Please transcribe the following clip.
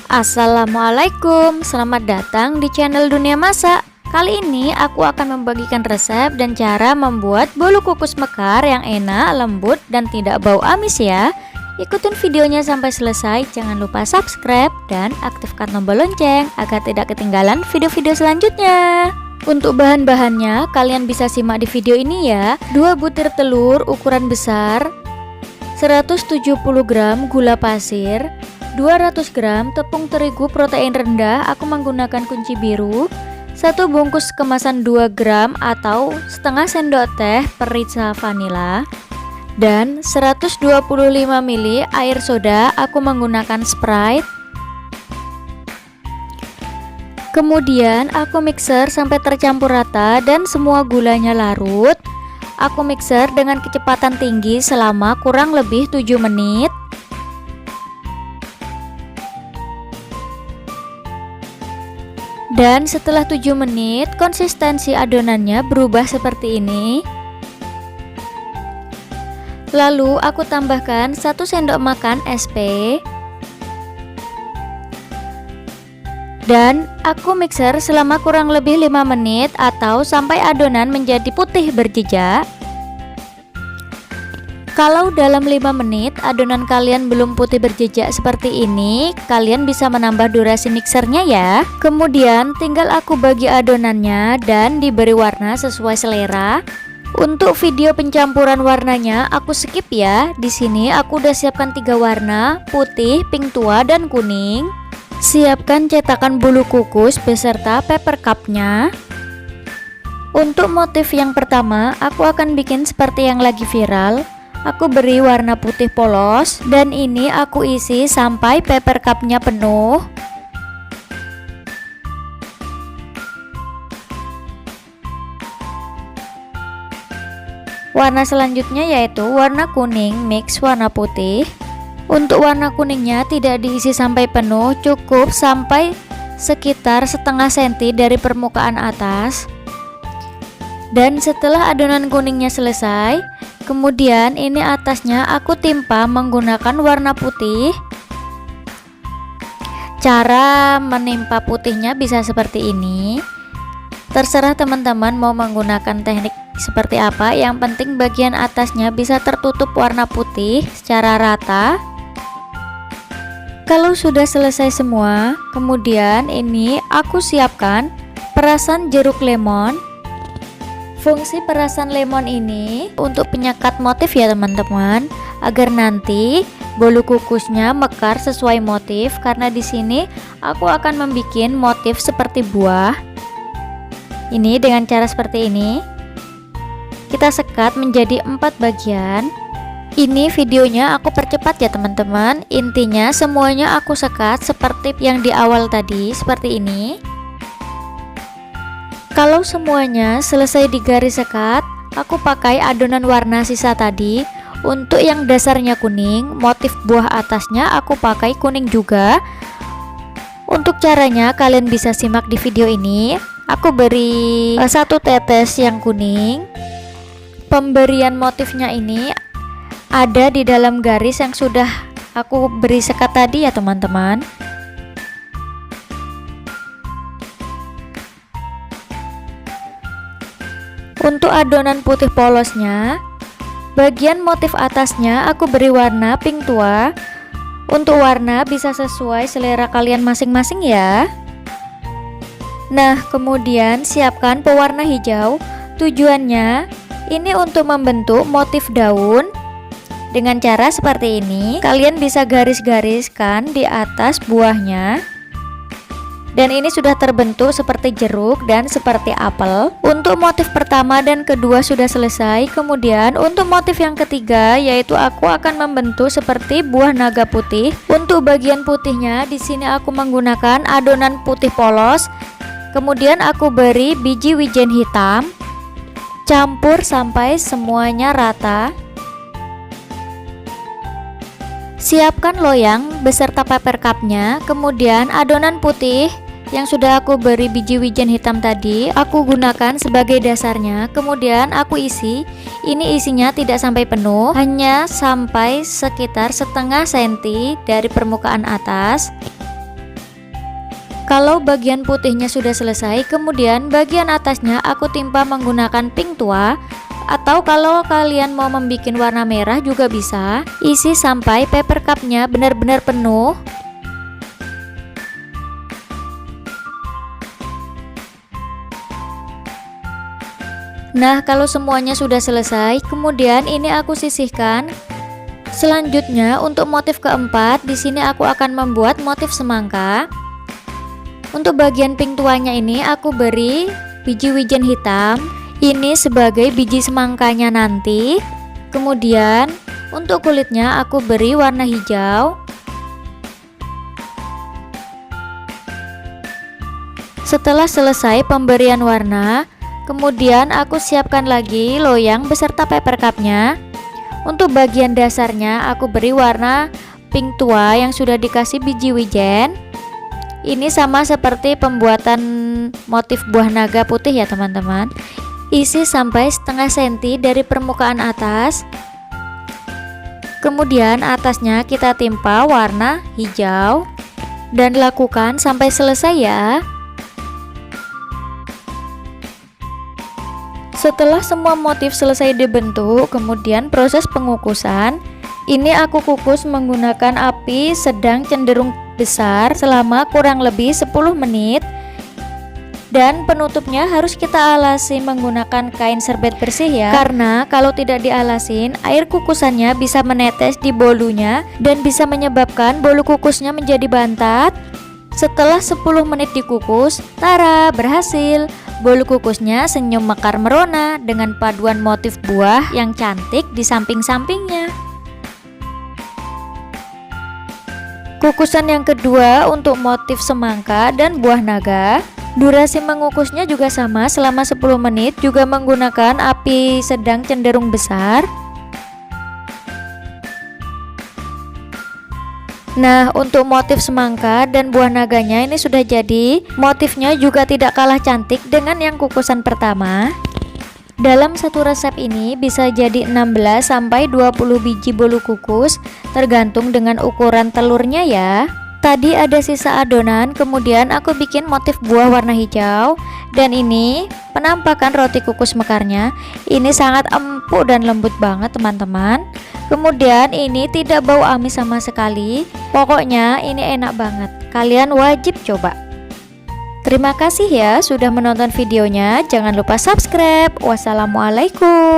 Assalamualaikum, selamat datang di channel Dunia Masak. Kali ini aku akan membagikan resep dan cara membuat bolu kukus mekar yang enak, lembut, dan tidak bau amis ya. Ikutin videonya sampai selesai, jangan lupa subscribe dan aktifkan tombol lonceng agar tidak ketinggalan video-video selanjutnya. Untuk bahan-bahannya kalian bisa simak di video ini ya. 2 butir telur ukuran besar, 170 gram gula pasir, 200 gram tepung terigu protein rendah, aku menggunakan kunci biru, 1 bungkus kemasan 2 gram atau setengah sendok teh perica vanila, dan 125 ml air soda, aku menggunakan Sprite. Kemudian aku mixer sampai tercampur rata dan semua gulanya larut. Aku mixer dengan kecepatan tinggi selama kurang lebih 7 menit. Dan setelah 7 menit, konsistensi adonannya berubah seperti ini. Lalu aku tambahkan 1 sendok makan SP. Dan aku mixer selama kurang lebih 5 menit atau sampai adonan menjadi putih berjejak. Kalau dalam 5 menit adonan kalian belum putih berjejak seperti ini, kalian bisa menambah durasi mixernya ya. Kemudian tinggal aku bagi adonannya dan diberi warna sesuai selera. Untuk video pencampuran warnanya aku skip ya. Di sini aku udah siapkan 3 warna, putih, pink tua, dan kuning. Siapkan cetakan bolu kukus beserta paper cupnya. Untuk motif yang pertama, aku akan bikin seperti yang lagi viral. Aku beri warna putih polos dan ini aku isi sampai paper cupnya penuh. Warna selanjutnya yaitu warna kuning mix warna putih. Untuk warna kuningnya tidak diisi sampai penuh, cukup sampai sekitar setengah senti dari permukaan atas. Dan setelah adonan kuningnya selesai, kemudian ini atasnya aku timpa menggunakan warna putih. Cara menimpa putihnya bisa seperti ini. Terserah teman-teman mau menggunakan teknik seperti apa, yang penting bagian atasnya bisa tertutup warna putih secara rata. Kalau sudah selesai semua, kemudian ini aku siapkan perasan jeruk lemon. Fungsi perasan lemon ini untuk penyekat motif ya teman-teman, agar nanti bolu kukusnya mekar sesuai motif. Karena di sini aku akan membuat motif seperti buah. Ini dengan cara seperti ini. Kita sekat menjadi 4 bagian. Ini videonya aku percepat ya teman-teman. Intinya semuanya aku sekat seperti yang di awal tadi, seperti ini. Kalau semuanya selesai di garis sekat, aku pakai adonan warna sisa tadi. Untuk yang dasarnya kuning, motif buah atasnya aku pakai kuning juga. Untuk caranya kalian bisa simak di video ini. Aku beri 1 tetes yang kuning. Pemberian motifnya ini ada di dalam garis yang sudah aku beri sekat tadi ya teman-teman. Untuk adonan putih polosnya, bagian motif atasnya aku beri warna pink tua. Untuk warna bisa sesuai selera kalian masing-masing ya. Nah, kemudian siapkan pewarna hijau. Tujuannya ini untuk membentuk motif daun. Dengan cara seperti ini, kalian bisa garis-gariskan di atas buahnya. Dan ini sudah terbentuk seperti jeruk dan seperti apel. Untuk motif pertama dan kedua sudah selesai. Kemudian untuk motif yang ketiga yaitu aku akan membentuk seperti buah naga putih. Untuk bagian putihnya di sini aku menggunakan adonan putih polos. Kemudian aku beri biji wijen hitam. Campur sampai semuanya rata. Siapkan loyang beserta paper cupnya. Kemudian adonan putih yang sudah aku beri biji wijen hitam tadi aku gunakan sebagai dasarnya. Kemudian aku isi. Ini isinya tidak sampai penuh, hanya sampai sekitar setengah senti dari permukaan atas. Kalau bagian putihnya sudah selesai, kemudian bagian atasnya aku timpa menggunakan pink tua. Atau kalau kalian mau membuat warna merah juga bisa. Isi sampai paper cupnya benar-benar penuh. Nah, kalau semuanya sudah selesai, kemudian ini aku sisihkan. Selanjutnya untuk motif keempat, di sini aku akan membuat motif semangka. Untuk bagian pink tuanya ini aku beri biji wijen hitam. Ini sebagai biji semangkanya nanti. Kemudian untuk kulitnya aku beri warna hijau. Setelah selesai pemberian warna, kemudian aku siapkan lagi loyang beserta paper cupnya. Untuk bagian dasarnya aku beri warna pink tua yang sudah dikasih biji wijen. Ini sama seperti pembuatan motif buah naga putih ya teman-teman. Isi sampai setengah senti dari permukaan atas. Kemudian atasnya kita timpa warna hijau. Dan lakukan sampai selesai ya. Setelah semua motif selesai dibentuk, kemudian proses pengukusan. Ini aku kukus menggunakan api sedang cenderung besar selama kurang lebih 10 menit. Dan penutupnya harus kita alasi menggunakan kain serbet bersih ya. Karena kalau tidak dialasin, air kukusannya bisa menetes di bolunya dan bisa menyebabkan bolu kukusnya menjadi bantat. Setelah 10 menit dikukus, tara, berhasil. Bolu kukusnya senyum mekar merona dengan paduan motif buah yang cantik di samping-sampingnya. Kukusan yang kedua untuk motif semangka dan buah naga. Durasi mengukusnya juga sama selama 10 menit, juga menggunakan api sedang cenderung besar. Nah, untuk motif semangka dan buah naganya ini sudah jadi. Motifnya juga tidak kalah cantik dengan yang kukusan pertama. Dalam satu resep ini bisa jadi 16 sampai 20 biji bolu kukus, tergantung dengan ukuran telurnya ya. Tadi ada sisa adonan, kemudian aku bikin motif buah warna hijau. Dan ini penampakan roti kukus mekarnya. Ini sangat empuk dan lembut banget teman-teman. Kemudian ini tidak bau amis sama sekali. Pokoknya ini enak banget. Kalian wajib coba. Terima kasih ya sudah menonton videonya. Jangan lupa subscribe. Wassalamualaikum.